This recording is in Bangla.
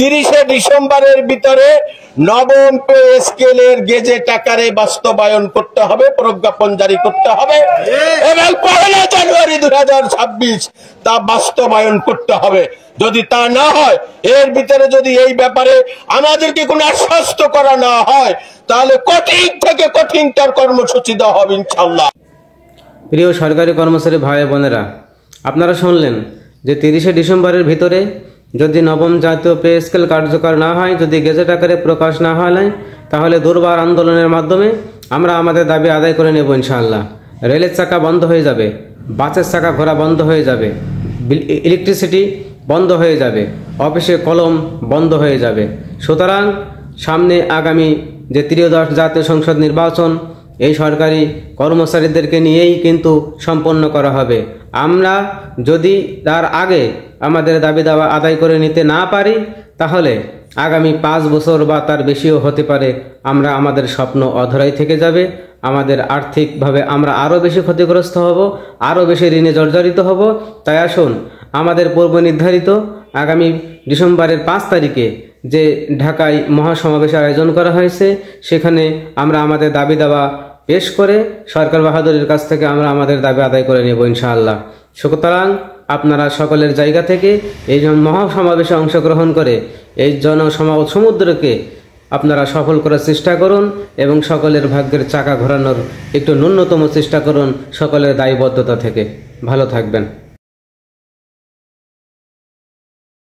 30শে ডিসেম্বরের ভিতরে নবম পে স্কেলের গেজেট আকারে বাস্তবায়ন করতে হবে, প্রজ্ঞাপন জারি করতে হবে এবং 1 জানুয়ারি 2026 তা বাস্তবায়ন করতে হবে। যদি তা না হয়, এর ভিতরে যদি এই ব্যাপারে আমাদেরকে কোনো আশ্বস্ত করা না হয়, তাহলে কঠিন থেকে কঠিনতর কর্মসূচি দেওয়া হবে ইনশাআল্লাহ। প্রিয় সরকারি কর্মচারী ভাই বোনেরা, আপনারা শুনলেন যে 30শে ডিসেম্বরের ভিতরে যদি নবম জাতীয় পে স্কেল কার্যকর না হয়, যদি গেজেট আকারে প্রকাশ না হয়, তাহলে দুর্বার আন্দোলনের মাধ্যমে আমরা আমাদের দাবি আদায় করে নেব ইনশাআল্লাহ। রেলের চাকা বন্ধ হয়ে যাবে, বাসের চাকা ঘোরা বন্ধ হয়ে যাবে, ইলেকট্রিসিটি বন্ধ হয়ে যাবে, অফিসে কলম বন্ধ হয়ে যাবে। সুতরাং সামনে আগামী যে ত্রয়োদশ জাতীয় সংসদ নির্বাচন, এই সরকারি কর্মচারীদেরকে নিয়েই কিন্তু সম্পন্ন করা হবে। আমরা যদি তার আগে আমাদের দাবি দাওয়া আদায় করে নিতে না পারি, তাহলে আগামী 5 বছর বা তার বেশিও হতে পারে আমরা আমাদের স্বপ্ন অধরাই থেকে যাবে। আমাদের আর্থিকভাবে আমরা আরও বেশি ক্ষতিগ্রস্ত হব, আরও বেশি ঋণে জর্জরিত হব। তাই আসুন, আমাদের পূর্ব নির্ধারিত আগামী ডিসেম্বরের 5 তারিখে যে ঢাকায় মহাসমাবেশের আয়োজন করা হয়েছে, সেখানে আমরা আমাদের দাবি দাওয়া পেশ করে সরকার বাহাদুরের কাছ থেকে আমরা আমাদের দাবি আদায় করে নেব ইনশাআল্লাহ। সুতরাং আপনারা সকলের জায়গা থেকে এই মহাসমাবেশে অংশগ্রহণ করে এই জনসমুদ্রকে আপনারা সফল করার চেষ্টা করুন এবং সকলের ভাগ্যের চাকা ঘোরানোর একটু ন্যূনতম চেষ্টা করুন সকলের দায়বদ্ধতা থেকে। ভালো থাকবেন।